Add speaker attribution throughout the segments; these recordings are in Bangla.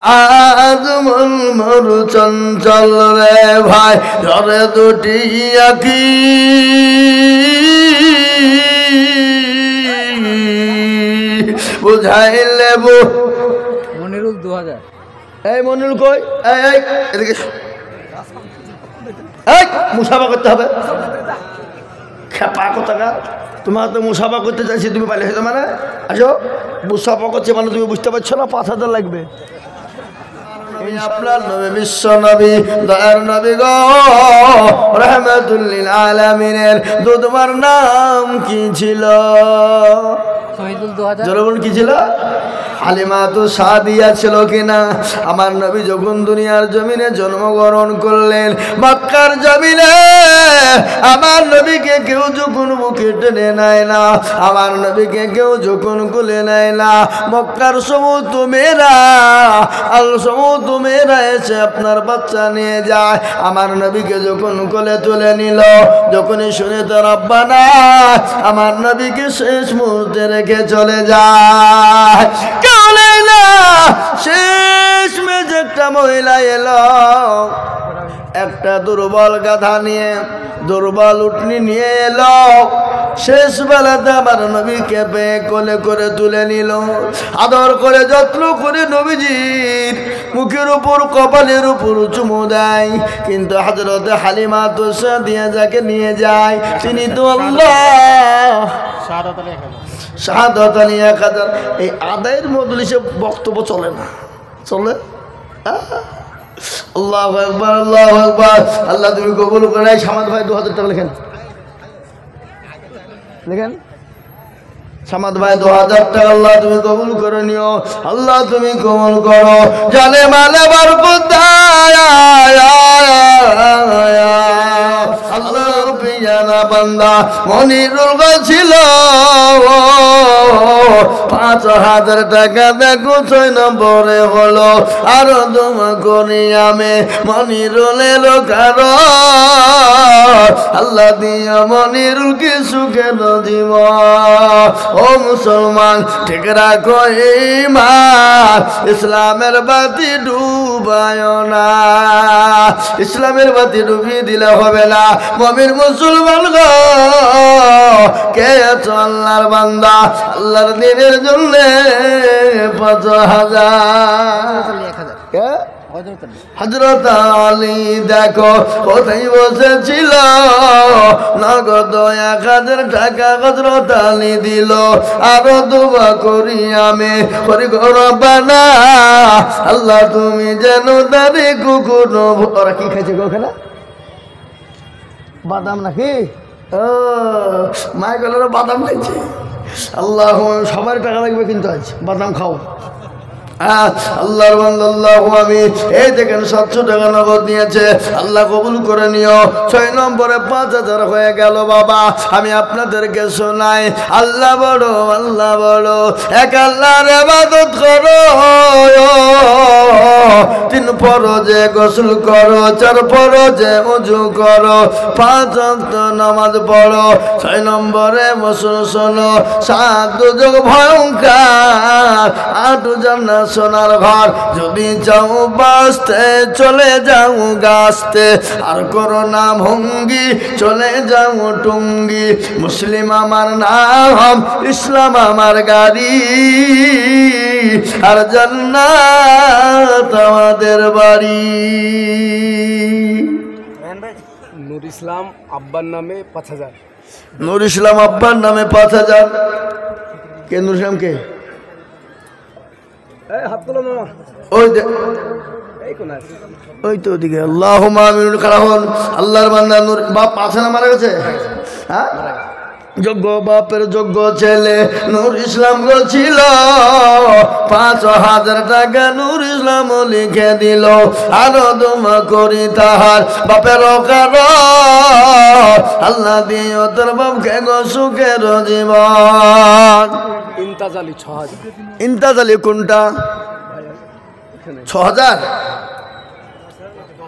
Speaker 1: আজ মন মরু চঞ্চল রে ভাই ধরে দুটি আঁকি বুঝাইলে
Speaker 2: মনিরুল 2000
Speaker 1: এই মনিরুল কই এই এদিকে এই মুসাফা করতে হবে খেপা কোথাকার তোমার তো মুসাফা করতে চাইছি তুমি পাইলে হয়তো মানে আসো মুসাফা করছে মানে তুমি বুঝতে পারছো না 5000 লাগবে আপনার নবী বিশ্ব নবী দয়ার নবী গো রাহমাতুল লিল আলামিনের তোমার নাম কি ছিল?
Speaker 2: শহীদুল 2000
Speaker 1: জনগণ কি ছিল? হালিমা তো সাদিয়া ছিল কিনা? আমার নবী যখন দুনিয়ার জমিনে জন্মগ্রহণ করলেন মক্কার জমিনে আমার নবীকে কেউ যখন মুখে টেনে নেয় না, আমার নবীকে কেউ যখন কোলে নেয় না, মক্কার সমস্ত মেয়েরা সমস্ত মেয়েরা এসে আপনার বাচ্চা নিয়ে যায়। আমার নবীকে যখন কোলে তুলে নিল, যখনই শুনে তো রব্বানা আমার নবীকে শেষ মুহূর্তে রেখে চলে যায়। শেষ মেজ একটা মহিলা এলো, একটা দুর্বল গাধা নিয়ে দুর্বল উটনি নিয়ে এলো। শেষ বেলাতে আমার নবীকে পেয়ে কোলে করে তুলে নিল, আদর করে যত্ন করে নবীজির মুখের উপর কপালের উপর চুমু দেয়। কিন্তু হযরতে হালিমা তো সাদিয়া যাকে নিয়ে যায় তিনি তো আল্লাহ শাহাদাত আলী 1000। এই আদায়ের মজলিসে বক্তব্য চলে না, চলে আল্লাহু আকবার আল্লাহু আকবার। আল্লাহ তুমি কবুল করে। সামাদ ভাই 2000 টাকা লেখেন, লেখেন সামাদ ভাই 2000 টাকা আল্লাহ তুমি কবুল করে নিও, আল্লাহ তুমি কবুল করো। জানে মালে বরকত দায়া আল্লাহ পিয়ানা বান্দা মনিরুল ছিল 5000 টাকা দেখো 6 নম্বরে হলো। আরো দোয়া করি আমি মনিরুলের কারো আল্লাহ দিয়া মনিরুলকে সুখের জীবন। ও মুসলমান ঠিক রাখো ঈমান, ইসলামের বাতি ডুবায় না, ইসলামের বাতি ডুবিয়ে দিলে হবে না। মুমিন মুসলমান গো কে আছো আল্লাহর বান্দা, আল্লাহর দিনের জন্য 5000 হযরত আলী দেখো কোথায় বসেছিল, নগদ 1000 টাকা হযরত আলী দিল। আরো দোয়া করি আমি করি রব্বানা আল্লাহ তুমি যেন তারে কুকুর। ওরা কি খাইছে গো ওখানে? বাদাম নাকি? ও মায় গেল বাদাম খাইছে। আল্লাহ সবার টাকা লাগবে কিন্তু আজ বাদাম খাও। আল্লাহর বান্দা আল্লাহু আমিন। এই দেখেন 700 টাকা নগদ নিয়েছে, আল্লাহ কবুল করে নিও। 6 নম্বরে 5000 হয়ে গেল। বাবা আমি আপনাদেরকে শোনাই, আল্লাহ বড় আল্লাহ বড়, এক আল্লাহর ইবাদত করো। 3 ফরজে গোসল করো, 4 ফরজে ওযু করো, 5 ওয়াক্ত নামাজ পড়ো। 6 নম্বরে বসুন শোনো, 7 দুর্যোগ ভয়ঙ্কর, 8 জান্নাত সোনার ঘর। যদি যাও বাঁচতে চলে যাও গাছতে, আর করো না ভঙ্গি চলে যাও টুঙ্গি। মুসলিম আমার নাম, ইসলাম আমার গাড়ি, আর জান্নাত আমাদের বাড়ি।
Speaker 2: নূর ইসলাম আব্বার নামে 5000।
Speaker 1: নূর ইসলাম আব্বার নামে 5000। কে নূর ইসলাম কে? ওই তো ওদিকে আল্লাহুম্মা আমিন। কারণ আল্লাহর বান্দা নূর বাপ আছে না মারা গেছে? হ্যাঁ যোগ্য বাপের যোগ্য ছেলে নূর ইসলাম ছিল। 5000 টাকা নূর ইসলাম লিখে দিল। আরো দোয়া করি তাহার বাপের কারণ আল্লাহ দিও তোর বাপকে গো সুখের জীবন।
Speaker 2: ইন্তাজালি 6000।
Speaker 1: ইন্তাজালি কোনটা? 6000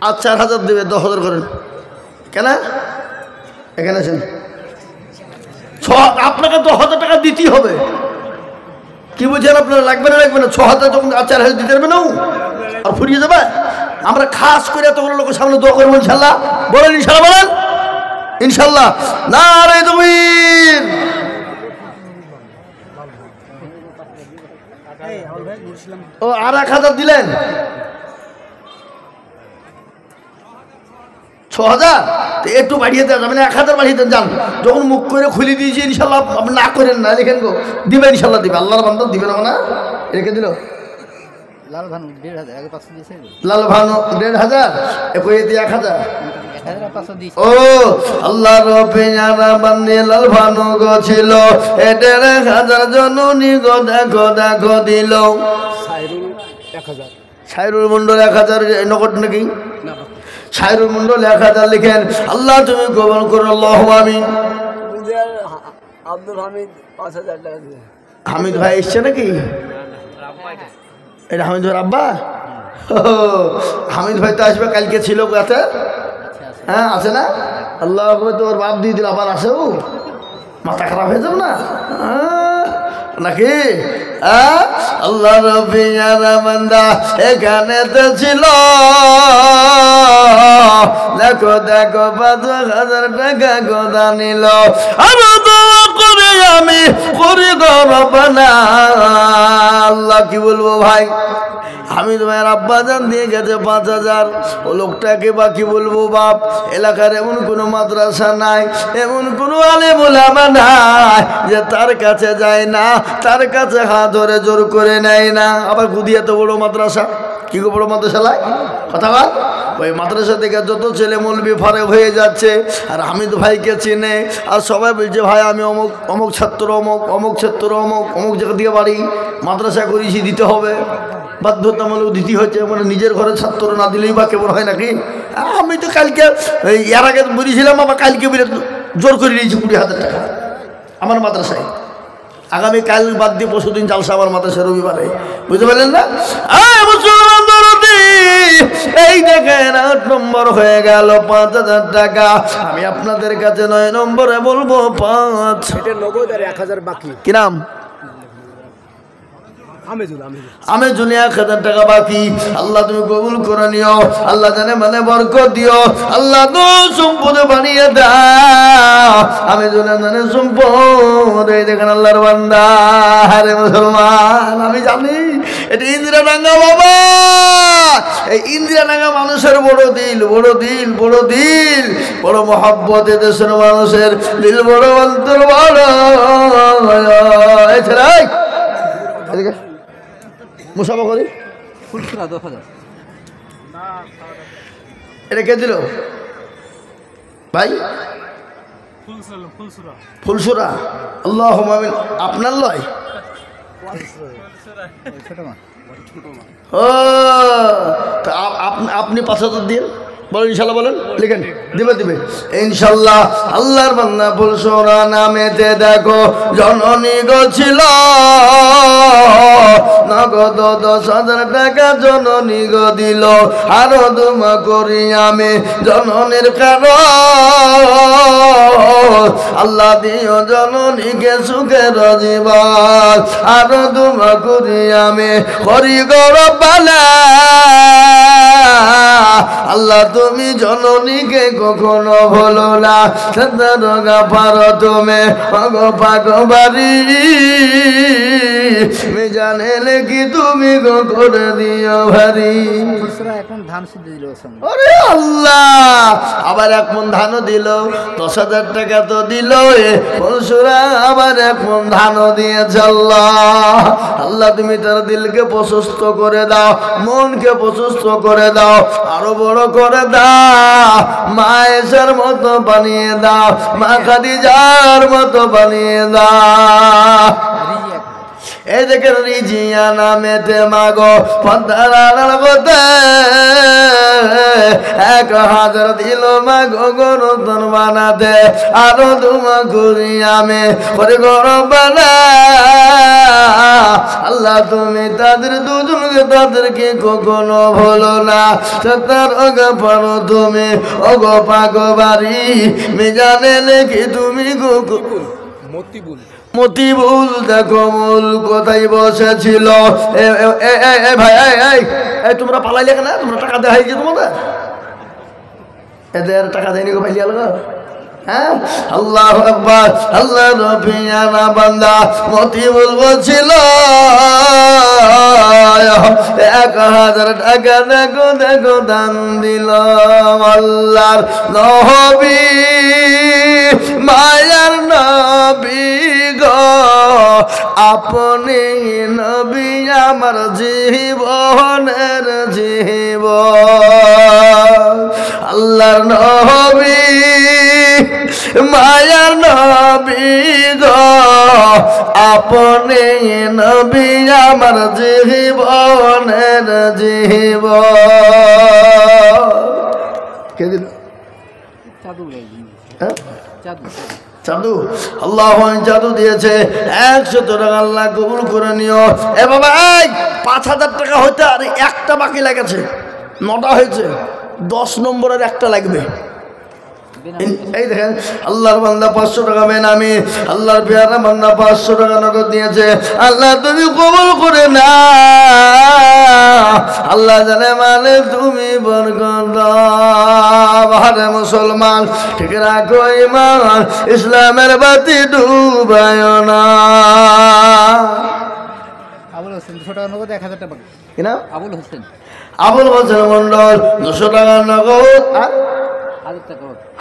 Speaker 1: আর 4000 দেবে, 10000 করেন কেন? এখানে আছেন আপনাকে 10000 টাকা দিতেই হবে। কি বুঝেন আপনারা? লাগবে না লাগবে না? 6000 যখন 4000 দিতে পারবে না। আর ফুরিয়ে যাবে। আমরা খাস করে এতগুলো লোকের সামনে দোয়া করবো ইনশাল্লাহ। বলেন ইনশাল্লাহ, বলেন ইনশাল্লাহ। নারে তাকবীর। ও আর 1000 দিলেন, 6000 একটু বাড়িয়ে দেওয়া যাবে না? 1000 বাড়িয়ে দেন যান। যখন মুখ করে খুলে দিয়েছি ইনশাল্লাহ, আপনি না করেন না, লিখেন গো, দিবে ইনশাল্লাহ দিবে। আল্লাহর বান্দা দিবে না মানে রেখে দিল। লাল ভানু 1500 একই 1000। ও আল্লাহ রবিয়ারা বান্দে লাল ভানু গো ছিল, 1500 জননী গো দেখো দেখো দিল। সাইরুল মন্ডল 1000 নগদ নাকি? সাইরুল মন্ডল 1000 লিখেন। আল্লাহ তুমি কবুল করো, আল্লাহুম্মা আমিন।
Speaker 2: আব্দুল হামিদ 5000 টাকা দিয়ে।
Speaker 1: হামিদ ভাই এসছে নাকি? এটা হামিদ ভাই আব্বা? হামিদ ভাই তো আসবে, কালকে ছিল কাছে। হ্যাঁ আছে না? আল্লাহ তোর বাপ দিয়ে দিল, আবার আসে। ও মাথা খারাপ হয়ে যাবে না নাকি? আল্লাহ রবিয়ারা বান্দা এখানে তো ছিল, দেখো দেখো 5000 টাকা গোদা নিল। আরো দোয়া করে আমি করি গো রব্বানা। আল্লাহ কি বলবো ভাই, হামিদ ভাইয়ের আব্বাজান দিয়ে গেছে 5000। ও লোকটাকে বা কি বলবো বাপ, এলাকার এমন কোনো মাদ্রাসা নাই, এমন কোনো আলেম ওলামা নাই যে তার কাছে যায় না, তার কাছে হাত ধরে জোর করে নেয় না। আবার গুদিয়া তো বড় মাদ্রাসা, কি গো বড় মাদ্রাসা লাই কথা বল। ওই মাদ্রাসা থেকে যত ছেলে মৌলবি ফারেক হয়ে যাচ্ছে, আর হামিদ ভাইকে চিনে, আর সবাই বলছে ভাই আমি অমুক অমুক ছাত্র, অমুক অমুক ছাত্র, অমুক অমুক জায়গা দিয়ে বাড়ি, মাদ্রাসা করেছি, দিতে হবে, বাধ্যতামূলক দিতে হচ্ছে। মানে নিজের ঘরে ছাত্র না দিলেই বা কেমন হয় নাকি? আমি তো কালকে এর আগে বলেছিলাম, আবার কালকে বলে জোর করে নিয়েছি 20,000 টাকা আমার মাদ্রাসায়। আগামী কাল বাদ দিয়ে পরশুদিন জালসা আমার মাদ্রাসায় রবিবারে, বুঝতে পারলেন না? এই দেখেন 8 নম্বর হয়ে গেল, 5000 টাকা। আমি আপনাদের কাছে 9 নম্বরে বলবো 5।
Speaker 2: এটা নগদ আর 1000 বাকি।
Speaker 1: কি নাম? আমেজুল 1000 টাকা বাকি। আল্লাহ তুমি কবুল করে নিও, আল্লাহ জানে মানে বরকত দিও, আল্লাহ তো সম্পদ বানিয়ে দাও। আমেজুল জানে সম্পদ। এই দেখেন আল্লাহর বান্দা, আরে মুসলমান আমি জানি এটা ইন্দিরাডাঙ্গা বাবা। এই ইন্দিরাডাঙ্গা মানুষের বড় দিল, বড় দিল, বড় দিল, বড় মহব্বত। দেশের মানুষের দিল বড়, অন্তর বড়। এছাড়াই মুসাফা করি ফুলসুরা 10,000। এটা কে দিল ভাই? ফুলসুরা। আল্লাহুম্মা আমিন। আপনার লয়? ও আপনি 5000 দিয়ে বলেন ইনশাল্লাহ, বলেন লিখেন, দিবে দিবে ইনশাল্লাহ। আল্লাহর বান্দা ফুলসুরা নামেতে দেখো জননী গো ছিল, নগদ 10,000 টাকা জননী গো দিল। আরো দুমা করি আমি জননীর কারণ, আল্লাহ দিও জননীকে সুখের জীবন। আরো দুমা করি আমি করি গো রব্বানা। আল্লাহ তুমি জননীকে কখনো ভুলো না, সদরগা পারো তুমি অগো পাগবারি। জানে কি তুমি গো করে দিও ভারি। এখন ধান শুদ্ধ দিল, আরে আল্লাহ আবার 1 মণ ধানও দিল। 10,000 টাকা তো দিল, ফুলসুরা আবার 1 মণ ধানও দিয়েছে। আল্লাহ আল্লাহ তুমি তার দিলকে প্রশস্ত করে দাও, মনকে প্রশস্ত করে দাও, আরো বড় করে দাও, মা এসার মতো বানিয়ে দাও, মা খাদিজার মতো বানিয়ে দাও। এই দেখেন রিজিয়া নামেতে মাগো পদ্মার গোতে 1000 দিল মাগো গরতন বানাতে। আরো দুমা করি আমি করে গরম বানা। আল্লাহ তুমি তাদের দুজনকে তাদেরকে কখনো ভুলো না, তার ওগো পারো তুমি ওগো পাগো বাড়ি। মিজানে লেখি তুমি গো মতিবুল দেখো মূল কোথায় বসেছিল। ভাই এই তোমরা পালাইলে কেন? তোমরা টাকা দেওয়া হয়েছে তোমাদের? এদের টাকা দেয়নি গো পাইলিয়া লাগা। হ্যাঁ, আল্লাহু আকবার। আল্লাহ রফিয়ানা বান্দা মতিবুল বলছিল 1000 টাকা দেখো দেখো দান দিল আল্লাহর নবী, মায়ার নবী গো, আপনি নবী আমার জীবনের জীবন। আল্লাহর নবী, মায়ার নবী গো, আপনি নবী আমার জীবনের জীবন। কে দিল? চাঁদু। আল্লাহ চাঁদু দিয়েছে 100 টাকা। আল্লাহ কবুল করে নিও। এ বাবা, 5000 টাকা হইতে আর একটা বাকি লাগেছে, 9টা হয়েছে, 10 নম্বরের একটা লাগবে। এই দেখেন আল্লাহর বান্দা 500 টাকা বেনামি, আল্লাহর পেয়ারা বান্দা 500 টাকা নগদ দিয়েছে। আল্লাহ তুমি কবুল করে না, আল্লাহ জানে মানে তুমি বরকত দাও। আরে মুসলমান, ঠিক রাখো ঈমান, ইসলামের বাতি ডুবায় না।
Speaker 3: আবুল হোসেন 200 টাকা নগদ, 1000 টাকা বাকি।
Speaker 1: কি নাম?
Speaker 3: আবুল হোসেন।
Speaker 1: আবুল হোসেন মন্ডল 200 টাকা নগদ,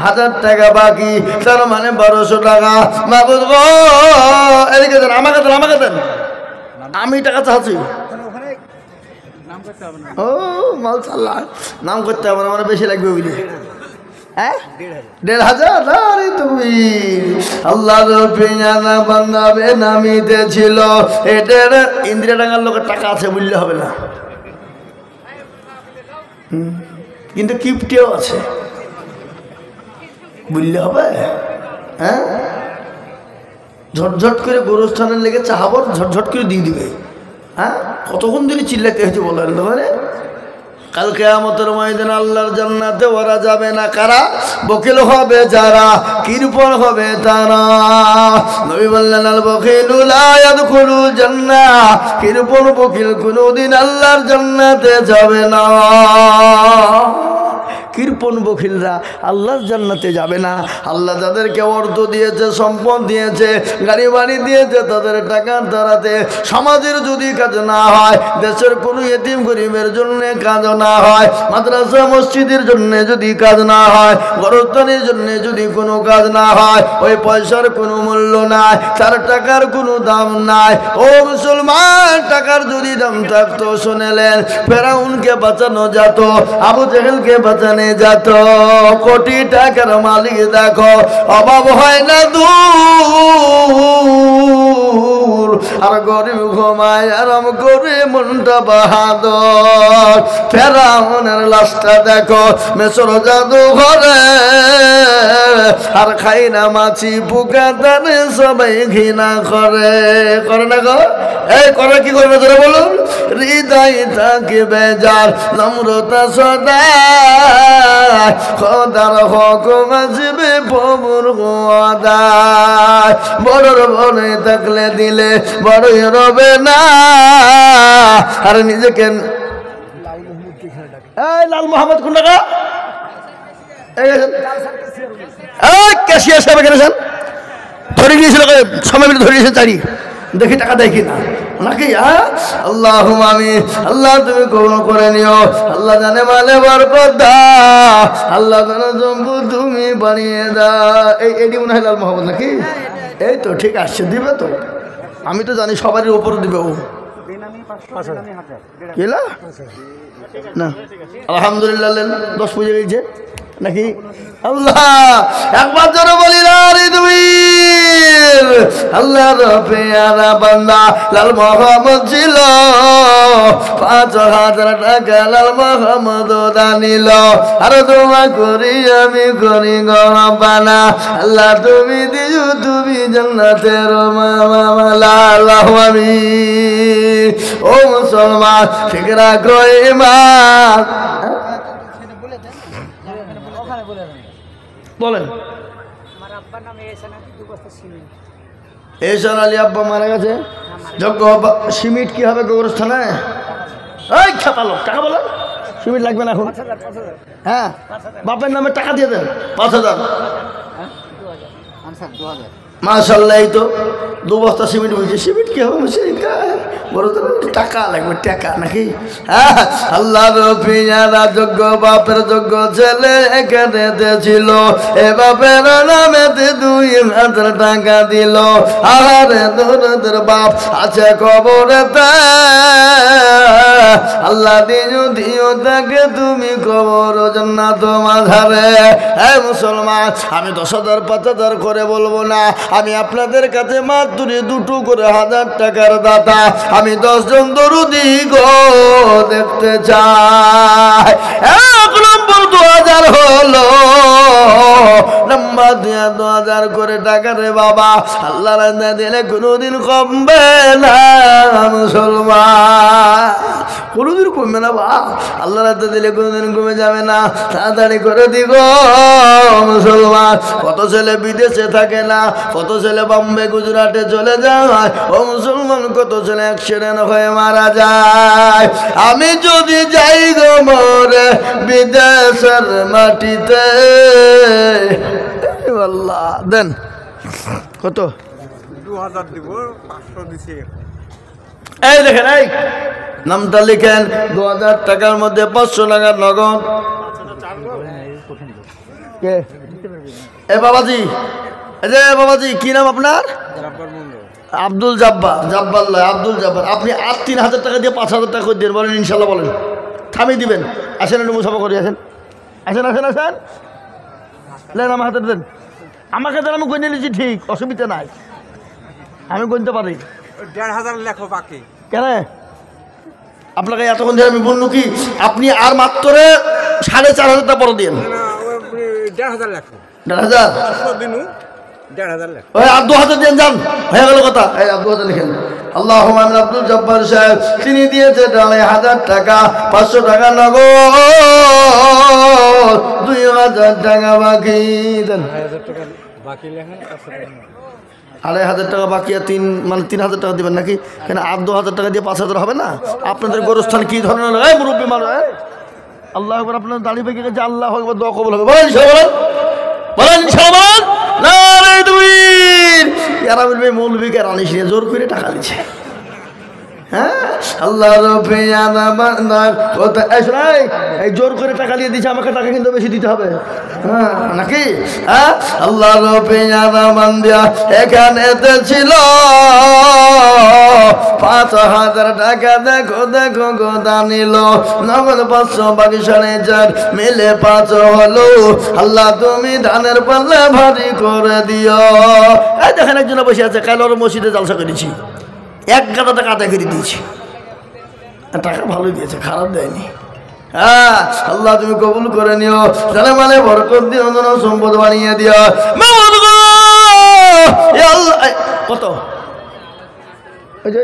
Speaker 1: 1000 টাকা বাকি, তার মানে 1200 টাকা। মাবুদ গো, এদিকে দেন, আমাকে দেন, আমাকে দেন, আমি টাকা চাচ্ছি। ও মাল চাল্লা, নাম করতে হবে না, আমার বেশি লাগবে বুঝলি। হ্যাঁ, 1500। আরে তুমি আল্লাহ রফিয়ানা বান্দা বেনামিতে ছিল। এটার ইন্দিরা ডাঙ্গার লোকের টাকা আছে বললে হবে না, কিন্তু কিপ্টেও আছে বুঝলে হবে। হ্যাঁ, ঝটঝট করে গোরস্থানের লেগে চাহাবর ঝটঝট করে দিয়ে দিবে। হ্যাঁ, কতক্ষণ ধরে চিল্লাতে হয়েছে বলেন তো? মানে কাল কিয়ামতের ময়দানে আল্লাহর জান্নাতে ওরা যাবে না কারা? বকিল হবে যারা, কৃপণ হবে তারা। নবী বললেন আল বকিলু লা ইয়াদখুলুল জান্নাহ, কৃপণ বকিল কোনদিন আল্লাহর জান্নাতে যাবে না। কৃপণ বকিলরা আল্লাহর জান্নাতে যাবে না। আল্লাহ যাদেরকে অর্থ দিয়েছে, সম্পদ দিয়েছে, গাড়ি বাড়ি দিয়েছে, তাদের টাকার দ্বারাতে সমাজের যদি কাজ না হয়, দেশের কোনো এতিম গরিবের জন্য কাজ না হয়, মাদ্রাসা মসজিদের জন্য যদি কাজ না হয়, গরস্থানের জন্য যদি কোনো কাজ না হয়, ওই পয়সার কোনো মূল্য নাই, তার টাকার কোনো দাম নাই। ও মুসলমান, টাকার যদি দাম থাকতো শুনেলেন ফেরাউনকে বাঁচানো যেত, আবু জেহেলকে বাঁচানো যেত। কোটি টাকার মালিক দেখো, অভাব হয় না দূর, আর গরিব ঘুমায় আরাম করে মনটা বাহাদুর। ফেরাউনের লাশটা দেখো মেসর জাদু ঘরে, আর খাই না মাছি পোকা দানে সবাই ঘৃণা করে। করে না গো? এই করে কি করবে তোরা বলুন? হৃদয় থাকে বেজার, নম্রতা সদা, খোদার হুকুম আসবে প্রভুর ওয়াদায়। বড়র বনে থাকলে দিলে বড়ই রবে না, আর নিজেকে এই লাল মোহাম্মদ কোন টাকা ক্যাশিয়ার সাহেব গেছেন, ধরে গিয়েছিল সময় মিলে ধরে গিয়েছেন চারি, দেখি টাকা দেয় কিনা নাকি। আল্লাহ আমি আল্লাহ তুমি কবুল করে নিও। আল্লাহ জানে মানে বরকত দাও, আল্লাহ জানে জম্বু তুমি বানিয়ে দাও। এইটি মনে হয় লাল মোহাম্মদ নাকি? এই তো ঠিক আসছে, দিবে তো, আমি তো জানি সবারই উপর দিবে ও। কিলা না আলহামদুলিল্লাহ 10 পুজো গেছে নাকি? আল্লাহ একবার জোরে বলি না রে তুমি। আল্লাহর পেয়ারা বান্দা লাল মোহাম্মদ ছিল, 5000 টাকা লাল মোহাম্মদ দানিল। আর দোয়া করি আমি করি গরবানা, আল্লাহ তুমি দিও তুমি জান্নাতের মামলা। আল্লাহ আমি ও মুসলমান, ঠিক রাখো ঈমান। বলেন
Speaker 3: আমার আব্বার নামে এসে না 2 বস্তা সিমেন্ট।
Speaker 1: এহসান আলী আব্বা মারা গেছে, যোগ্য সিমেন্ট কি হবে কবরস্থানে? এই খেপালো টাকা বলো, সিমেন্ট লাগবে না এখন। হ্যাঁ, বাপের নামে টাকা দিয়ে দেন 5,000। মাশাআল্লাহ, এই তো 2 বস্তা সিমেন্ট বলছে। সিমেন্ট কি হবে? বড় তো টাকা লাগবে, টাকা নাকি? হ্যাঁ, আল্লাহর পিয়ারা যোগ্য বাপের যোগ্য ছেলে এখানে ছিল, এ বাপের নামেতে 2,000 টাকা দিল। আরে দরদের বাপ আছে কবরেতে, আল্লাহ দিও তাকে তুমি কবর জান্নাত মাঝারে। হে মুসলমান, আমি 10,000 5,000 করে বলবো না, আমি আপনাদের কাছে মাত্র 2 করে 1,000 টাকার দাতা। আমি 10 জন দরুদি গো দেখতে চাই। 1 নম্বর 2,000 হলো, নাম্বার 2,000 করে টাকা রে বাবা, আল্লাহ রান্না দিলে কোনোদিন কমবে না মুসলমান, কোনোদিন কমবে না বা আল্লাহ রাতে দিলে কোনোদিন কমে যাবে না। তাড়াতাড়ি করে দিব মুসলমান। কত ছেলে বিদেশে থাকে না, কত ছেলে বম্বে গুজরাটে চলে যায়, ও মুসলমান কত ছেলে অ্যাক্সিডেন্ট হয়ে মারা যায়। আমি যদি যাই গো মরে বিদেশের মাটিতে, আল্লাহ দেন কত?
Speaker 4: 2,000 দিব, 500 দিছি।
Speaker 1: এই দেখেন, এই নামটা লিখেন, 2,000 টাকার মধ্যে 500 টাকার নগদ। কে? এ বাবাজি, এই যে বাবাজি, কি নাম আপনার? আব্দুল জব্বার। জব্বার লয়, আব্দুল জব্বার। আপনি আর 3,000 টাকা দিয়ে 5,000 টাকা করে দেন, বলেন ইনশাল্লাহ বলেন। থামিয়ে দিবেন। আসেন, একটু মুসাফা করে আসেন, আসেন আসেন আসেন, লেন আমার হাতে দেন। আমাকে দেন, আমি গণে নিয়েছি, ঠিক অসুবিধা নাই, আমি গণতে পারি।
Speaker 4: 1,500 লেখো বাকি।
Speaker 1: কেন আপনাকে এতক্ষণ ধরে আমি বললু কি, আপনি আর মাত্র 4,500 টাকা পরে দিন।
Speaker 4: 1,500 লেখো।
Speaker 1: 1,500
Speaker 4: দিনু 1,500 লেখো।
Speaker 1: ওই আর 2,000 দিন যান, হয়ে গেল কথা। এই 2,000 লিখেন। আল্লাহুম্মা আমিন আব্দুল জব্বার সাহেব, তিনি দিয়েছে 2,500 টাকা, 500 টাকা নগদ, 2,000 টাকা বাকি দেন।
Speaker 2: 2,000 টাকা বাকি লেখেন, 500 টাকা
Speaker 1: 2,500 টাকা বাকি, আর 3,000 টাকা দেবেন নাকি? কেন আর 2,000 টাকা দিয়ে 5,000 হবে না? আপনাদের গোরস্থান কি ধরনের? এই মুরব্বী মানুষ, আল্লাহ আকবার, আপনার দাড়ি পেকে গেছে, আল্লাহ আকবার, দোয়া কবুল হবে। বলেন ইনশাআল্লাহ, বলেন ইনশাআল্লাহ। নারে তাকবীর। ইয়ারা বলবে মৌলবীকে রানিস নিয়ে জোর করে টাকা দিচ্ছে। হ্যাঁ, আল্লাহ রফিয়ানা বান্দার কথা এই জোর করে টাকা দিয়ে দিচ্ছে, আমাকে টাকা কিন্তু বেশি দিতে হবে, হ্যাঁ নাকি? হ্যাঁ, আল্লাহ রফিয়ানা বান্দা এখানেতে ছিল 5,000 টাকা। দেখো দেখো গোদা নিল, নগদ 500 বাকি 4,500 মিলে 5 হলো। আল্লাহ তুমি ধানের পাল্লা ভারী করে দিও। এই দেখেন একজন বসে আছে, কাল ওর মসজিদে জালসা করেছি, 1 গাদা টাকা আদায় করে দিয়েছি। টাকা ভালো দিয়েছে, খারাপ দেয়নি। হ্যাঁ, আল্লাহ তুমি কবুল করে নিও, জানে মানে বরকত দিও, সম্পদ বানিয়ে দিও। কত?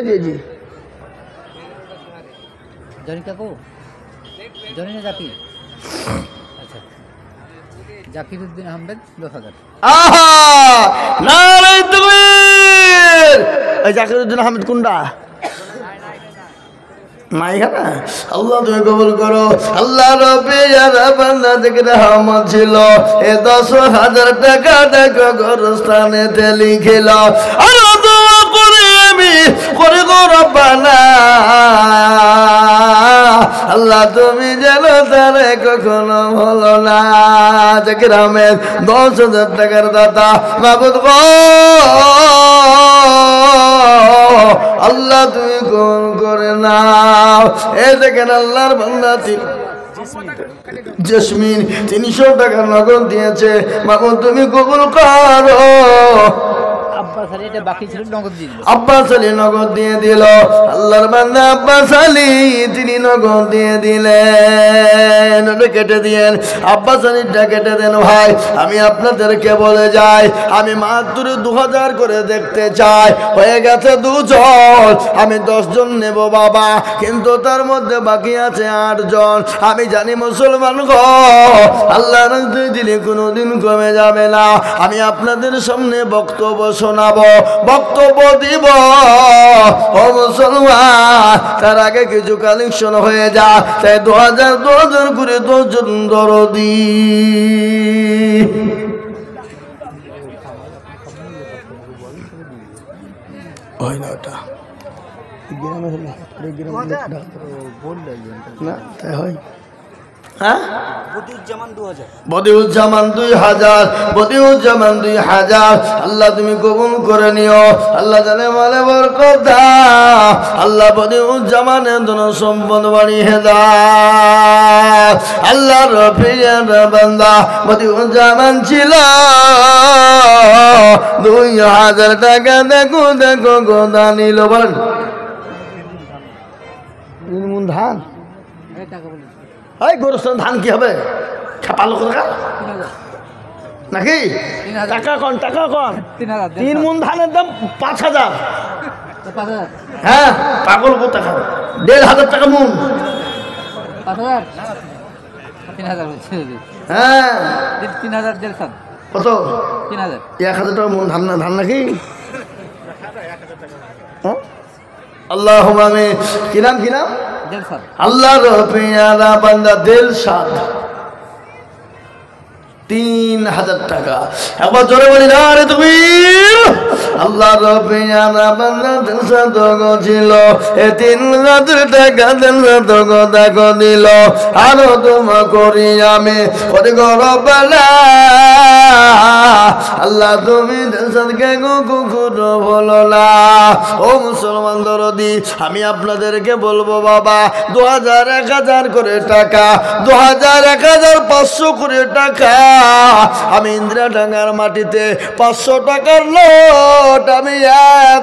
Speaker 1: জি জি,
Speaker 3: জনি কাকু, জনি না জাকির? আচ্ছা, জাকিরউদ্দিন আহমেদ 10,000।
Speaker 1: আহা, নারে তাকবীর। এই জাকিরউদ্দিন আহমেদ কোনটা? নাই না। আল্লাহ তুমি কবুল করো। আল্লাহ রব্বি যারা বান্দা থেকে রহমত ছিল, এ 10,000 টাকা দেখো গোরস্থানেতে লিখিল। আর দোয়া করে আমি করে গো রব্বানা, আল্লাহ তুমি যেন তারে কখনো হলো না। গ্রামের 10,000 টাকার দাতা মাবুদ গো, আল্লাহ তুমি কোন করে নাও। এ দেখেন আল্লাহর বান্দা জেসমিন 300 টাকা নগদ দিয়েছে, মাবুদ তুমি কবুল করো।
Speaker 3: আব্বাস আলী এটা বাকি ছিল, নগদ দিয়ে দিল।
Speaker 1: আব্বাস আলী নগদ দিয়ে দিল। আল্লাহর বান্দা আব্বাস আলী তিনি নগদ দিয়ে দিলেন। দেন, ওটা কেটে দিয়েন, আব্বাস হানিটা কেটে দেন। ভাই আমি আপনাদেরকে বলে যাই, আমি মাত্র 2000 করে দেখতে চাই, হয়ে গেছে 2 জন, আমি 10 জন নেব বাবা, কিন্তু তার মধ্যে বাকি আছে 8 জন। আমি জানি মুসলমান গো, আল্লাহ রাস্তে দিলে কোনোদিন কমে যাবে না। আমি আপনাদের সামনে বক্তব্য শোনাবো, বক্তব্য দিব। ও মুসলমান, তার আগে কিছু কালেকশন হয়ে যা, তাই 2000 করে 10 জন দরদি। হয় না ওটা না, তাই হয়। হ্যাঁ, বদিউজ্জামান 2000, বদিউজ্জামান 2000। আল্লাহ তুমি কবুল করে নিও, আল্লাহ জানে বলে বরকত দাও, আল্লাহ বদিউজ্জামানের ধন সম্পদ বাড়িয়ে দাও। আল্লাহর প্রিয় বান্দা বদিউজ্জামান ছিল, 2000 টাকা দেখো দেখো গোদা নিল। বলেন ধান, এই গোরস্থান ধান কি হবে? খেপালো টাকা নাকি? টাকা কন, টাকা কন। 3 মণ ধানের দাম 5000। হ্যাঁ, পাগল কত টাকা? 1500 টাকা মণ।
Speaker 3: 3000
Speaker 1: হ্যাঁ,
Speaker 3: 3000
Speaker 1: কত? 1000 টাকা মণ ধান, না ধান নাকি? আল্লাহ আমি কি নাম, কি নাম? আল্লাহর পেয়ারা বান্দা দিলশাদ, 3000 টাকা। একবার জোরে বলি না রে তুমি। আল্লাহর পেয়ারা বান্দা দিলশাদ ছিল, 3000 টাকা দিলশাদ দেখো দিল। আরো তোমা করি আমি করি গরবালা, আল্লাহ তুমি দিলশাদকে কুকুর বলো না। ও মুসলমান দরদি, আমি আপনাদেরকে বলবো বাবা, 2000, 1000 করে টাকা, 2000, 1500 করে টাকা। আমি ইন্দিরা ডাঙ্গার মাটিতে 500 টাকার নোট আমি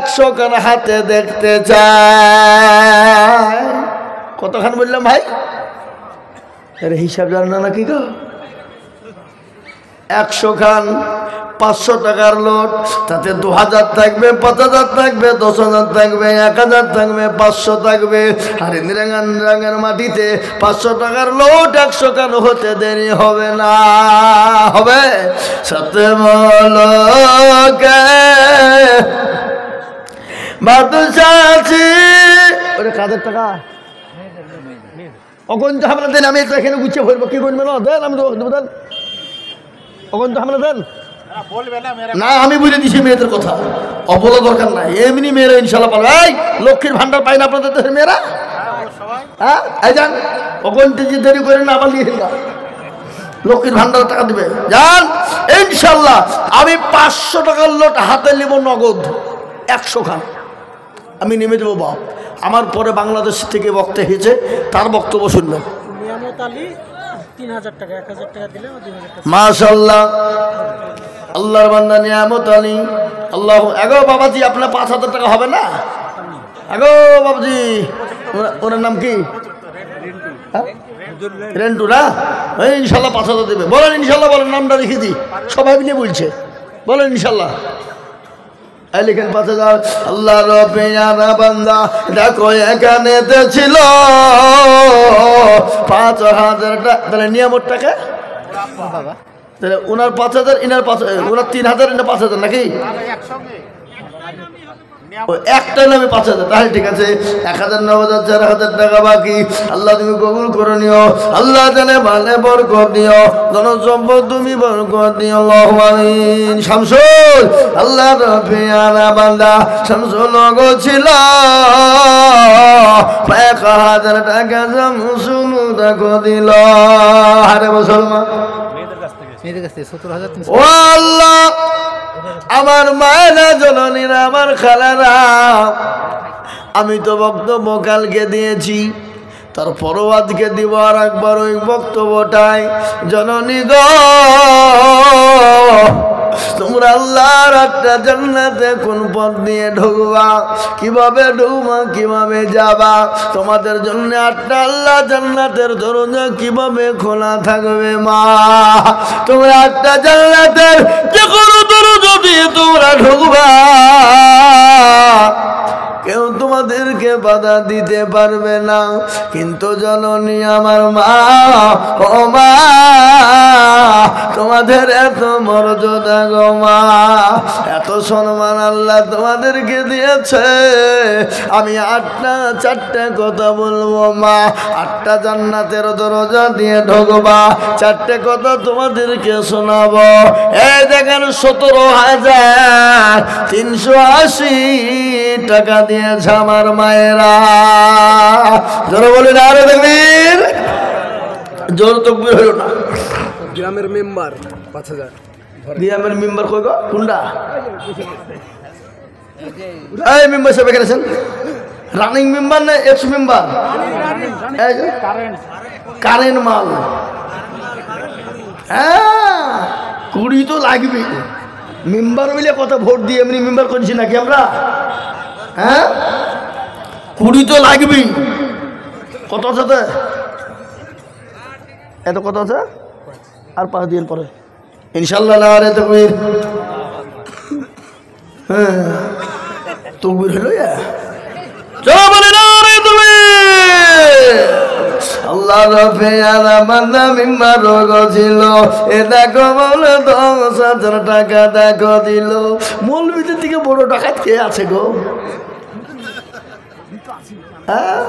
Speaker 1: 100 খান হাতে দেখতে চাই। কতখান বললাম ভাই? এর হিসাব জানো না কি গো? 100 খান 500 টাকার নোট, তাতে 2000 থাকবে, 5000 থাকবে, 10000 থাকবে, 1000 থাকবে, 500 থাকবে। আর ইন্দিরাঙ্গার মাটিতে 500 টাকার নোট 100 খান হতে দেরি হবে না, হবে। সত্যি বলো কে বাদশাহী, ওরে কাদের টাকা? অগন্ত হামলা দেন, আমি এটা এখানে গুছিয়ে ভরবো। কি করবেন? দেন, আমি দেবো, দেন। অগন্ত হামলা দেন না, আমি বুঝে দিছি মেয়েদের কথা, অবলা দরকার নাই, এমনি মেয়েরা ইনশাল্লাহ পাবে। এই লক্ষ্মীর ভান্ডার পাই না আপনাদের দেশের মেয়েরা? হ্যাঁ, এই যান, অগন্তে যে দেরি করেন আবার নিয়ে না, লক্ষ্মীর ভান্ডার টাকা দিবে, যান ইনশাল্লাহ। আমি 500 টাকার লোট হাতে নিব নগদ 100 খান, আমি নেমে দেবো বাপ। আমার পরে বাংলাদেশ থেকে বক্তা এসেছে, তার বক্তব্য শুনবেন। মাশাআল্লাহ, আল্লাহর বান্দা নিয়ামত আলী। আল্লাহ। এগো বাবাজি, আপনার 5000 টাকা হবে না? এগো বাবাজি, ওনার নাম কি? রেন্টু না? ইনশাল্লাহ 5000 দেবে। বলেন ইনশাল্লাহ, বলেন, নামটা লিখে দিই, সবাই মিলে বলছে, বলেন ইনশাল্লাহ। লিখেন 5000। আল্লাহর পেয়ারা বান্দা দেখো এখানে ছিল 5000 টাকা, তাহলে নিয়ামত টাকা, তাহলে ওনার 5000, ইনার 5000, ওনার 3000, ইনার 5000 নাকি? একটা নামে 5000, তাহলে ঠিক আছে। 1000, 9000, 4000 টাকা বাকি। আল্লাহ তুমি কবুল করে নিও, আল্লাহ জানে ভালে বরকত দিও, ধন সম্পদ তুমি বরকত দিও, আল্লাহু আমিন। শামসুল, আল্লাহর পেয়ারা বান্দা শামসুল গো ছিল 1000 টাকা শামসুল দেখো দিল। আরে মুসলমান, ও আল্লাহ, আমার মায়েরা, জননীরা, আমার খালারা, আমি তো বক্তব্য কালকে দিয়েছি, তারপরও আজকে দিব আর একবার ওই বক্তব্যটাই, জননী গো তোমরা আল্লাহর একটা জান্নাতে কোন পথ দিয়ে ঢুকবা, কিভাবে ঢুকবা, কিভাবে যাবা, তোমাদের জন্য একটা আল্লাহ জান্নাতের দরজা কিভাবে খোলা থাকবে মা। তোমরা একটা জান্নাতের যে কোনো দরজা দিয়ে তোমরা ঢুকবা, কেউ তোমাদেরকে বাধা দিতে পারবে না। কিন্তু জননী আমার মা, ও মা তোমাদের এত মর্যাদা গো মা, এত সম্মান আল্লাহ তোমাদেরকে দিয়েছে। আমি চারটে কথা বলবো মা, 8টা জান্নাতের দরজা দিয়ে ঢুকবা, 4টে কথা তোমাদেরকে শোনাবো। এই দেখেন 17,380 টাকা দিয়েছে আমার মায়েরা। জোরে বলেন আরে দেখবির, জোর তকবীর হইল না।
Speaker 2: গ্রামের মেম্বার 5,000।
Speaker 1: গ্রামের মেম্বার কই গো, কোনটা? এই মেম্বার সাহেব এখানে আছেন? রানিং মেম্বার না এক্স মেম্বার? কারেন্ট মাল। হ্যাঁ 20 তো লাগবে। মেম্বার মিলে কত ভোট দিয়ে এমনি মেম্বার করছি নাকি আমরা? হ্যাঁ 20 তো লাগবেই। কত আছে? এত কত আছে? আর 5 দিন পরে ইনশাল্লাহ না রে তকবীর। হ্যাঁ তকবীর হলো চলো বলে না রে তকবীর। আল্লাহ রফিয়ানা বান্দা মিম্বার রোগ ছিল, এ দেখো বলে 10,000 টাকা দেখো দিল। মৌলবীদের থেকে বড় ডাকাত কে আছে গো? হ্যাঁ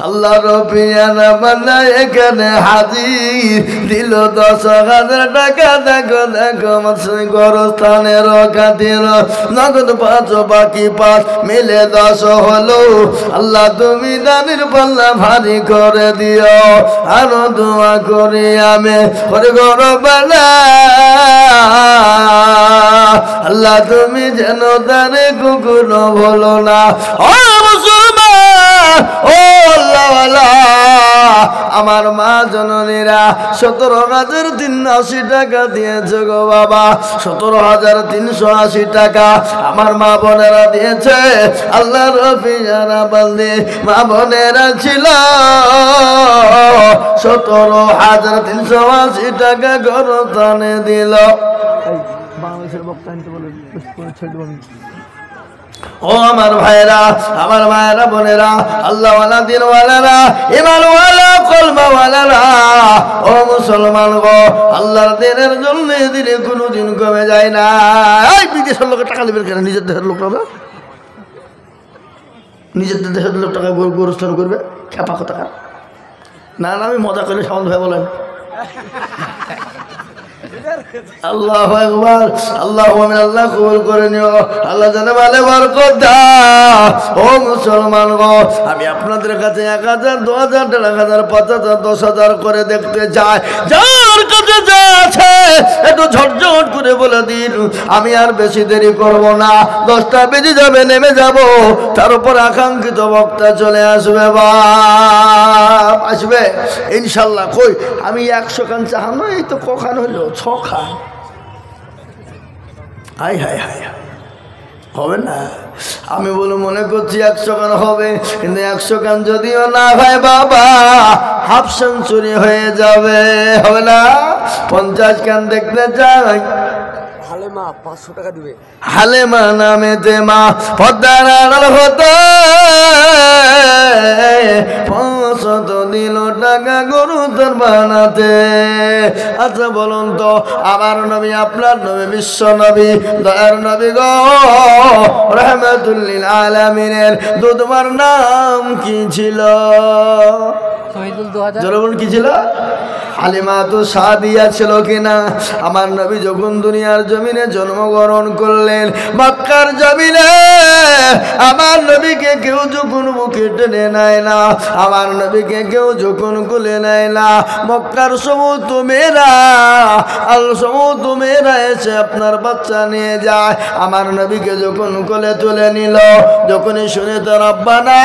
Speaker 1: আল্লাহ রফিয়ানা বান্দা এখানে হাজির, দিল 10,000 টাকা দেখো দেখো গরস্থানের খাতির, নগদ 5 বাকি 5 মিলে 10 হলো। আল্লাহ তুমি দানের পাল্লা ভারী করে দিও, আরো দোয়া করি আমি করে গরবানা। আল্লাহ তুমি যেন দানে কুকুরও বলো না। ও মুসলমান, ও আল্লাহওয়ালা, আমার মা জননীরা 17,380 টাকা দিয়েছে গো বাবা। 17,380 টাকা আমার মা বোনেরা দিয়েছে। আল্লাহ রফিয়ানা বান্দে মা বোনেরা ছিল 17,380 টাকা গরস্থানে দিল। বাংলাদেশের বক্তা আনতে বলে ও আমার ভাইরা, আমার মায়েরা, বোনেরা, আল্লাহওয়ালা, দিনওয়ালারা, ইমানওয়ালা, কলমাওয়ালারা, ও মুসলমান গো, আল্লাহর দিনের জন্য দিনে কোনোদিন কমে যায় না। এই বিদেশের লোকের টাকা দেবেন কেন? নিজের দেশের লোকটা না, নিজের দেশের লোক টাকা গোরস্থান করবে, খেপা কথা না। না আমি মজা করলে সামন্ত ভাই বলেন আল্লাহু আকবার, আল্লাহু আমিন। আল্লাহ কবুল করে নিও, আল্লাহ জানে ভালো বরকত দাও। ও মুসলমান গো, আমি আপনাদের কাছে 1,000, 2,000, 1,500, 5,000, 10,000 করে দেখতে চাই। যার কাছে যা আছে একটু ঝটঝট করে বলে দিন, আমি আর বেশি দেরি করব না। 10টা বেজে যাবে, নেমে যাব, তার উপর আকাঙ্ক্ষিত বক্তা চলে আসবে। বাপ আসবে ইনশাল্লাহ। কই আমি 100 খান চাহানো, এই তো কখান হইল 6 খান। হাই হাই হাই হবে না? আমি বলে মনে করছি 100 খান হবে, কিন্তু 100 খান যদিও না হয় বাবা, হাফ সেঞ্চুরি হয়ে যাবে। হবে না? 50 খান দেখতে চাই।
Speaker 2: হালেমা 500 টাকা দিবে।
Speaker 1: হালেমা নামেতে মা পদ্মার আড়াল হতো, 500 দিল টাকা গরু তোর বানাতে। আচ্ছা বলুন তো, আমার নবী, আপনার নবী, বিশ্ব নবী, দয়ার নবী গো রহমাতুল লিল আলামিনের দুধবার নাম কি ছিল?
Speaker 3: শহীদুল 2000
Speaker 1: জনগণ কি ছিল? হালিমা তো সাদিয়া ছিল কিনা? আমার নবী যখন দুনিয়ার জমিনে জন্মগ্রহণ করলেন, মক্কার জমিনে আমার নবীকে কেউ যখন মুখে টেনে নেয় না, আমার নবীকে কেউ যখন কুলে নেয় না, মক্কার সমস্ত মেয়েরা সমস্ত মেয়েরা এসে আপনার বাচ্চা নিয়ে যায়। আমার নবীকে যখন কোলে তুলে নিল, যখনই শুনে তার আব্বা না,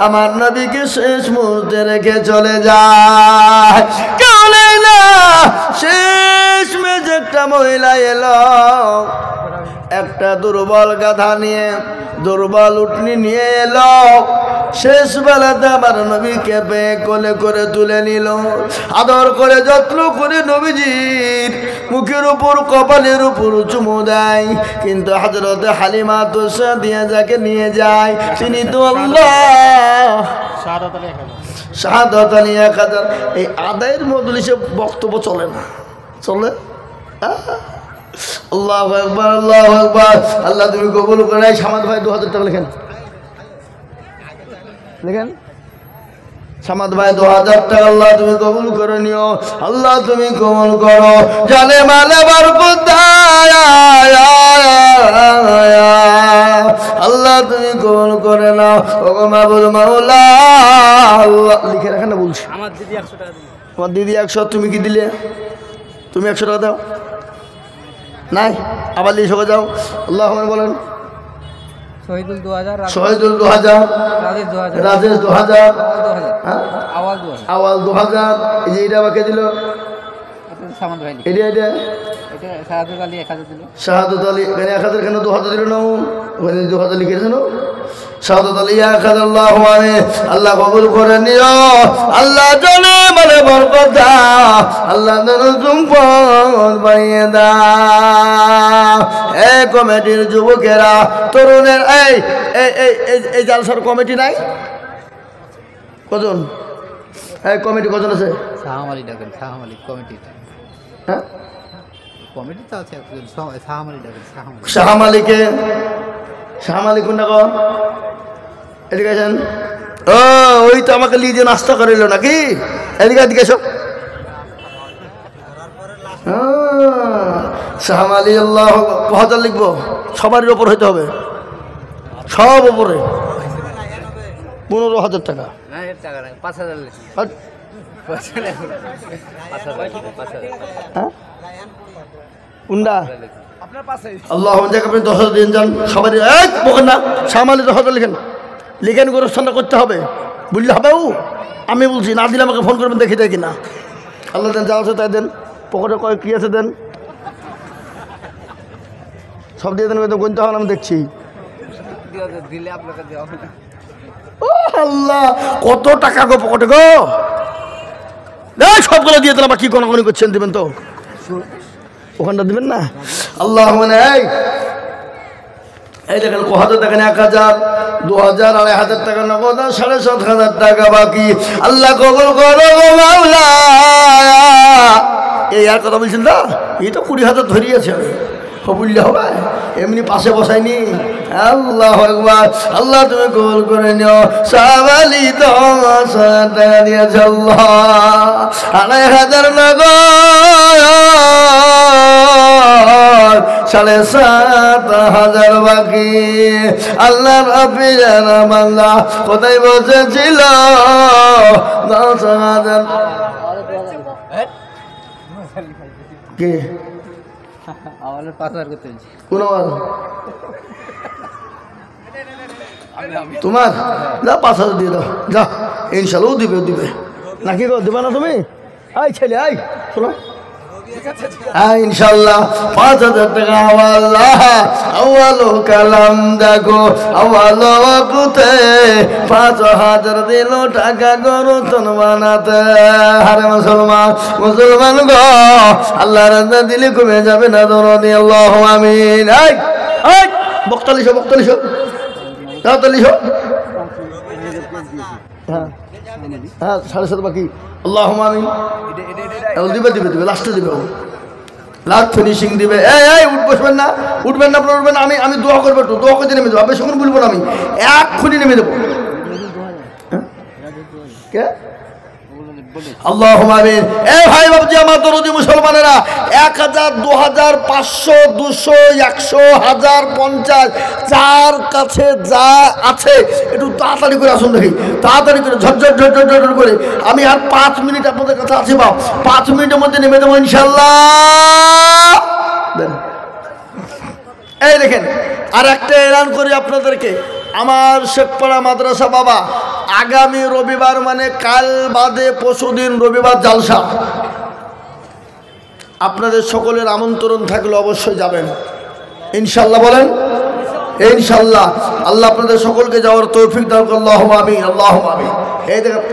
Speaker 1: আমার নবীকে শেষ মুহূর্তে রেখে চলে যায়। কালে না শেষ মেজ একটা মহিলা এলো, একটা দুর্বল গাধা নিয়ে, দুর্বল উটনি নিয়ে এলো। শেষ বেলাতে আমার নবীকে পেয়ে কোলে করে তুলে নিল, আদর করে যত্ন করে নবীজির মুখের উপর কপালের উপর চুমু দেয়। কিন্তু হযরতে হালিমা তো সাদিয়া যাকে নিয়ে যায়, তিনি তো আল্লাহ শাহাদাত আলী 1000। এই আদায়ের মজলিসে বক্তব্য চলে না, চলে? আল্লাহু আকবার, আল্লাহু আকবার। আল্লাহ তুমি কবুল করে। সামাদ ভাই 2000 টাকা লেখেন, লেখেন। সামাদ ভাই 2000 টাকা আল্লাহ তুমি কবুল করে নিও, আল্লাহ তুমি কবুল করো। জানে মালে বরকত দাও আল্লাহ, তুমি কবুল করে নাও। ওগো মাবুদ মাওলা আল্লাহ। লিখে রাখেন না, বলছি
Speaker 3: আমার দিদি 100 টাকা দিল।
Speaker 1: তোমার দিদি 100, তুমি কি দিলে? তুমি 100 টাকা দাও নাই? আবার লিখে সবাই যাও। আল্লাহ বলেন।
Speaker 3: শহীদুল 2000,
Speaker 1: শহীদুল 2000,
Speaker 3: রাজেশ 2000,
Speaker 1: রাজেশ 2000,
Speaker 3: হ্যাঁ আওয়াজ 2000,
Speaker 1: আওয়াল 2000। এই যে এটা আমাকে দিল,
Speaker 3: এটা সামাদ ভাই
Speaker 1: এটা এটা
Speaker 3: এটা শাহাদুল আলী 1000 দিল।
Speaker 1: শাহাদত আলী এখানে 1000, এখানে 2000 দিল না? ওখানে 2000 লিখেছে না? শাহাদত আলী 1000 আল্লাহ আল্লাহ কবুল করে নিও। আল্লাহ জানে মানে বরকত দাও, আল্লাহ সম্পদ বাড়িয়ে দাও। এই কমিটির যুবকেরা, তরুণের এই এই জালসার কমিটি নাই? কজন? এই কমিটি কজন আছে?
Speaker 3: শাহমালি ডাকেন, শাহমালি কমিটি,
Speaker 1: হ্যাঁ
Speaker 3: কমিটি তো আছে একজন, শাহমালি ডাকেন, শাহমালি।
Speaker 1: শাহমালিকে, শাহমালি কোনটা কো? এদিকে আছেন? ও ওই তো আমাকে লিজে নাস্তা করিল নাকি? এদিকে এদিকে এসো। শাহমালি আল্লাহ 1000 লিখবো, সবারই ওপর হইতে হবে, সব ওপরে। 15,000 টাকা।
Speaker 3: না এর টাকা না, 5000 লিখি।
Speaker 1: আর
Speaker 3: 5000
Speaker 1: হ্যাঁ কোনটা?
Speaker 2: আপনার পাশে
Speaker 1: আল্লাহ যাকে আপনি 10,000 দিন যান সবারই। এক বকেন না, শাহমালি 10,000 লিখেন, লিখেন গোরস্থানটা করতে হবে, বুঝলে হবে? ও আমি বলছি, না দিলে আমাকে ফোন করবেন, দেখে দেয় কিনা। আল্লাহ দেন, যা আছে তাই দেন, পকেটে কয় কী আছে দেন, সব দিয়ে দেন, গুনতে হবে না, আমি দেখছি।
Speaker 3: দিলে আপনাকে দেওয়া হবে না।
Speaker 1: ও আল্লাহ, কত টাকা গো পকেটে গো! সবগুলো দিয়ে দিলাম, কি কোন করছেন, দেবেন তো ওখানটা দিবেন না? আল্লাহ মানে এই দেখেন কত দেখেন, 1000, 2000 আর 1000 টাকা নগদ, 7,500 টাকা বাকি। আল্লাহ কবুল করো গো মাওলা। এই আর কথা বলছেন না, এই তো 20,000 ধরিয়েছে, বললে হবে? এমনি পাশে বসাইনি। আল্লাহ আকবার, আল্লাহ তুমি কবুল করে নিও। শাহমালি 10,000 টাকা দিয়েছে আল্লাহ, 2,500 নগদ, 7,500 বাকি। আল্লাহ রাব্বি জানা বান্দা কোথায় বসেছিল? 10,000 কে?
Speaker 3: আমাদের 5000 করতে বলছি।
Speaker 1: কোন আমার? তোমার? যা 5,000 দিয়ে দাও, যা। ইনশাল্লাহ দিবে, দিবে নাকি গো? দেবে না তুমি? আই ছেলে আই, শোনো, হ্যাঁ ইনশাল্লাহ 5,000 টাকা। আল্লাহ আওয়ালো কালাম দেখো, আওয়ালো কুতে 5,000 দিল টাকা গরু তন বানাতে। হারে মুসলমান, মুসলমান গো, আল্লাহ রাজা দিলে কমে যাবে না, দরদি আল্লাহ আমিন। এই এই বক্তালিশো, বক্তালিশো, তাড়াতাড়িশো। হ্যাঁ হ্যাঁ 7,500 বাকি। আল্লাহ আমিন। দিবে দিবে দিবে, লাস্টে দিবে, লাস্ট ফিনিশিং দিবে। এই উঠ, বসবেন না, উঠবেন না, আপনার উঠবেন না। আমি দোয়া করবো, একটু দোয়া করতে নেমে দেবো, আপনি সঙ্গে বলবো না, আমি এক্ষুনি নেমে দেবো। কে আল্লাহুম্মা আমিন। এ ভাই বাবজি আমার দরদি মুসলমানেরা, 1000 2000 500 200 100 1000 50 যার কাছে যা আছে একটু তাড়াতাড়ি করে আসুন দেখি, তাড়াতাড়ি করে ঝরঝর ঝরঝর ঝরঝর করে। আমি আর 5 মিনিট আপনাদের কাছে আছি বাপ, 5 মিনিটের মধ্যে নেমে দেবো ইনশাল্লাহ। দেন। এই দেখেন আর একটা এলান করি আপনাদেরকে, আমার শেখপাড়া মাদ্রাসা বাবা আগামী রবিবার মানে কাল বাদে পরশুদিন রবিবার জালসা, আপনাদের সকলের আমন্ত্রণ থাকলে অবশ্যই যাবেন ইনশাল্লাহ। বলেন ইনশাল্লাহ। আল্লাহ আপনাদের সকলকে যাওয়ার তৌফিক দান করুন, আল্লাহুম্মা আমিন, আল্লাহুম্মা আমিন। এই দেখেন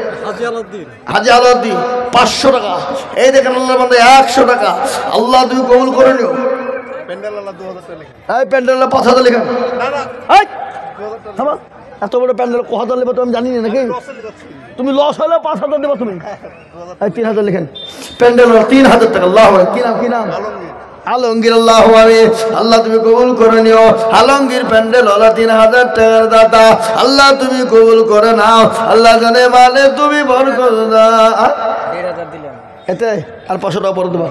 Speaker 1: হাজি আলাউদ্দিন 500 টাকা, এই দেখেন আল্লাহ বান্দা 100 টাকা। আল্লাহ তুমি কবুল করে নিও। এই প্যান্ডেলে 5000 লেখেন। এত বড় প্যান্ডেল 1000 লেবে তো আমি জানি না নাকি, তুমি লস হলে 5000 দেবো তুমি। 3000 লেখেন প্যান্ডেল 3000 টাকা। আল্লাহ কি নাম কি নাম? আলমগীর। আল্লাহ আল্লাহ তুমি কবুল করে নিও। আলমগীর প্যান্ডেল ওলা 3000 টাকার দাতা, আল্লাহ তুমি কবুল করে নাও। আল্লাহ জানে মানে তুমি বরকত দাও।
Speaker 3: 1500 দিলাম
Speaker 1: এতে আর 500 টাকা পরে দেবা।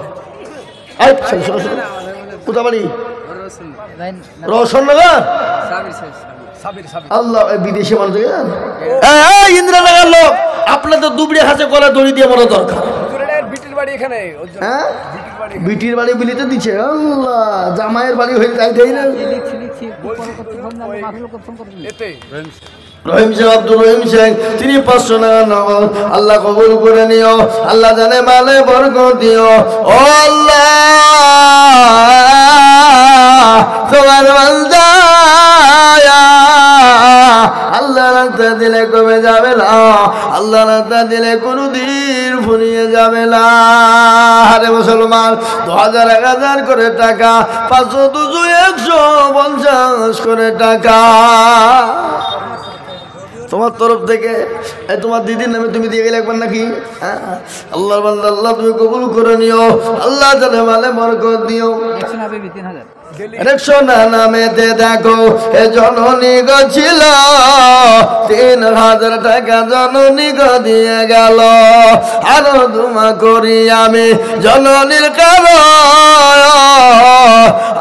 Speaker 1: কোথা বাড়ি? রোশননগর। আল্লাহ বিদেশি মানুষ ইন্দিরানগর লোক, আপনাদের দুবড়ি হাতে গলা দড়ি দিয়ে মরা দরকার। হ্যাঁ বিটির বাড়ি বিলিতে দিচ্ছে। আল্লাহ জামাইয়ের বাড়ি হয়ে যাই দেয় না। রহিম শেখ আব্দুল রহিম শেখ তিনি 500 টাকা নগদ, আল্লাহ কবুল করে নিও। আল্লাহ জানে মালে বরকত দিও। ও আল্লাহ তোমার বান্দা আল্লাহ রাস্তা দিলে কমে যাবে না, আল্লাহ রাস্তা দিলে কোনদিন ফুরিয়ে যাবে না। আরে মুসলমান 2000 1000 করে টাকা, 500 200 150 করে টাকা তোমার তরফ থেকে। তোমার দিদির নামে তুমি দিয়ে গেলে একবার নাকি? আল্লাহর বান্দা আল্লাহ তুমি কবুল করে নিও। আল্লাহ জানে মালে বরকত দিও। 3000 নামেতে দেখো এ জননী গো ছিল, 3000 টাকা জননী গো দিয়ে গেল। আরো দুমা করি আমি জননীর কারণ,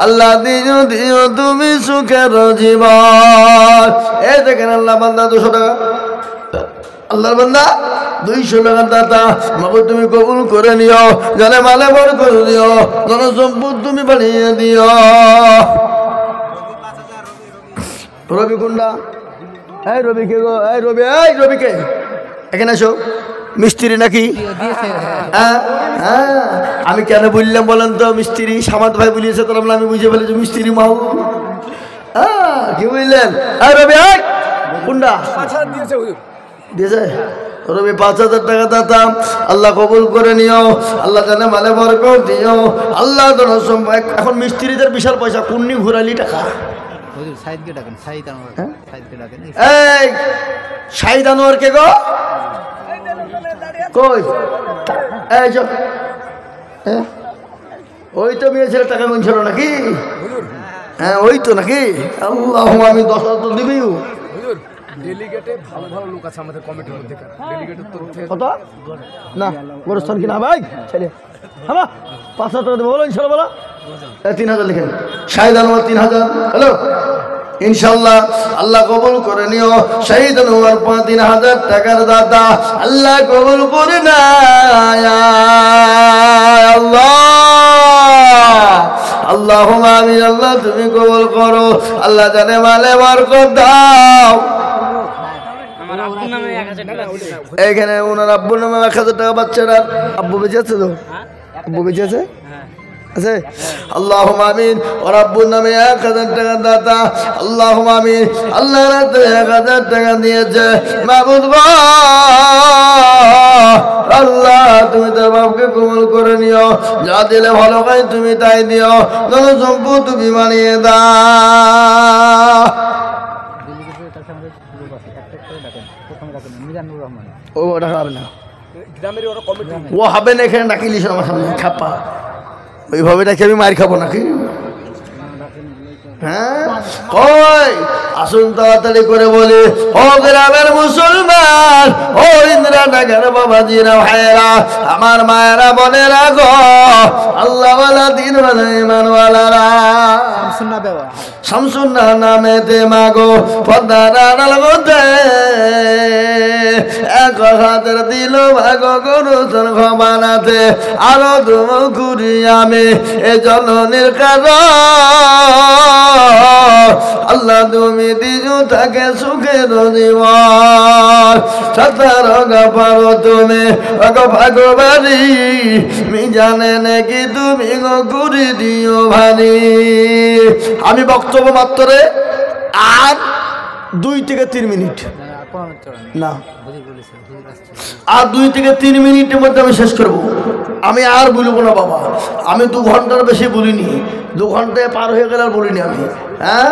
Speaker 1: আল্লাহ দিও দিও তুমি সুখের জীবন। এই দেখেন আল্লাহ বান্দা 200 টাকা, আল্লাহর বান্দা 200 টাকার দাতা, মাবুদ তুমি কবুল করে নিও। জানে মালে বরকত দিও, জন সম্পদ তুমি বাড়িয়ে দিও। রবি কুন্ডা, এই রবি কে গো? এই রবি, এই রবিকে এখানে এসো। মিস্ত্রি নাকি? হ্যাঁ হ্যাঁ আমি কেন বললাম বলেন তো? মিস্ত্রি সামাদ ভাই বলিয়েছে, তার আমি বুঝে ফেলেছি মিস্ত্রি মাহু। হ্যাঁ কি বুঝলেন? এই রবি কুন্ডা দিয়েছে রবি 5000 টাকা দাতাম, আল্লাহ কবুল করে নিও। আল্লাহ জানে মালে বরকত দিও। আল্লাহ এখন মিস্ত্রিদের বিশাল পয়সা, কুন্নি ঘুরালি টাকা। এই শাহিদ আনোয়ার কে গো? কই? এই ওই তো মেয়ে ছেলে টাকা গুনছিল নাকি? হ্যাঁ ওই তো নাকি? আল্লাহ আমি 10,000 তো দিবি।
Speaker 2: ডেলিগেটে ভালো ভালো লোক আছে আমাদের কমিটির মধ্যে। ডেলিগেটের তরফ থেকে
Speaker 1: কত না গোরস্থান কিনা ভাই ছেলে হ্যাঁ 500 টাকা দেবো বলো ইনশাল্লাহ। বলো 3000 লিখেন। শাহিদ আনোয়ার 3000। হ্যালো ইনশাল্লাহ আল্লাহ কবুল করে নিও। শাহিদ আনোয়ার 3000 টাকার দাতা, আল্লাহ কবুল করে না। আল্লাহ আল্লাহুম্মা আমিন। আল্লাহ তুমি কবুল করো। আল্লাহ জানে মালে বরকত দাও। এখানে ওনার আব্বুর নামে 1000 টাকা বাচ্চারা। আব্বু বেঁচে আছে তো? আব্বু বেঁচে আছে আছে? আল্লাহুম্মা আমিন। ওর আব্বুর নামে 1000 টাকা দাতা, আল্লাহুম্মা আমিন। আল্লাহ রাতে 1000 টাকা দিয়েছে। মাবুদ গো আল্লাহ তুমি তোর বাপকে কবুল করে নিও। যা দিলে ভালো খাই তুমি তাই দিও। ধন সম্পদ তুমি বানিয়ে দাও। ও টাকা হবে না, ও হবে না। এখানে ডাকিলিস আমার সামনে ছাপ্পা, ওইভাবে ডাকি আমি মার খাবো নাকি? হ্যাঁ কই আসুন তাড়াতাড়ি করে বলি, ও গ্রামের মুসলমান, ও ইন্দ্রানগর বাবাজিরা ভাইয়েরা, আমার মায়েরা বোনেরা গো, আল্লাহওয়ালা দিনওয়ালা ইমানওয়ালারা, শামসুন্নাহ নামেতে মাগো পদ্মার আড়াল মধ্যে এক হাতের দিল ভাগো গরু বানাতে আরো দুমুখুরি আমি এ জননীর কারণ আল্লাহ তুমি দিজু তাকে সুখের জীবন সতার পারো তুমি ভাগবাড়ি মি জানে নাকি তুমি গো ঘুরি দিও ভানি। আমি বক্তব্য মাত্রে আর 2 থেকে 3 মিনিট না, আর 2 থেকে 3 মিনিটের মধ্যে আমি শেষ করব। আমি আর বলবো না বাবা, আমি 2 ঘন্টার বেশি বলিনি, 2 ঘন্টায় পার হয়ে গেলে আর বলিনি আমি। হ্যাঁ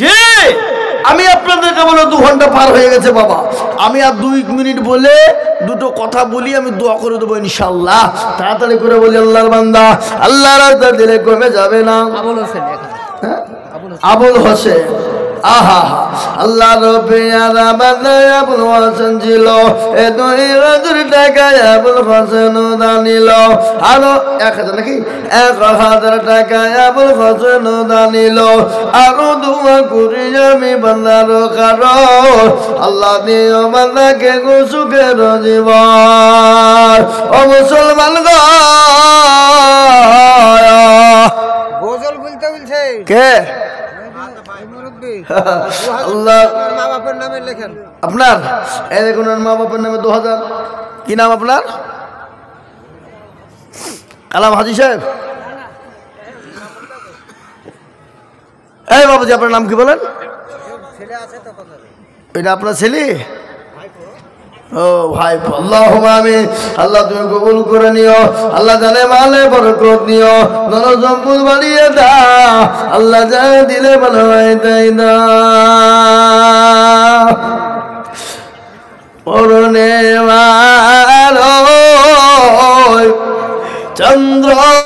Speaker 1: জি, আমি আপনাদেরকে বলে 2 ঘন্টা পার হয়ে গেছে বাবা, আমি আর 2 মিনিট বলে দুটো কথা বলি, আমি দোয়া করে দেবো ইনশাআল্লাহ। তাড়াতাড়ি করে বলি, আল্লাহর বান্দা, আল্লাহর রাস্তা দিলে কমে যাবে না। আবুল হোসেন, আহা আল্লাহ রবিয়ারা বান্দায় আবুল হোসেন ছিল, এ 2000 টাকায় আবুল হোসেন দানিল, আরো 1000 নাকি 1000 টাকায় আবুল হোসেন দানিল, আরো দোয়া করি আমি বান্দার কারণ আল্লাহ দিও বান্দাকে গো সুখের জীবন। ও মুসলমান গো,
Speaker 4: গজল বলতে বলছে
Speaker 1: কে আল্লাহ
Speaker 4: মা বাপের নামে লেখেন
Speaker 1: আপনার, এই দেখুন মা বাপের নামে 2000। কি নাম আপনার? কালাম হাজি সাহেব। এই বাবুজি আপনার নাম কি বলেন? এটা আপনার ছেলে? ও ভাই, আল্লাহ আমি আল্লাহ তুমি কবুল করে নিও, আল্লাহ জানে মালে বরকত নিও, ধন সম্পদ বাড়িয়ে দাও, আল্লাহ যা দিলে ভালো হয় তাই দাও। পরনে চন্দ্র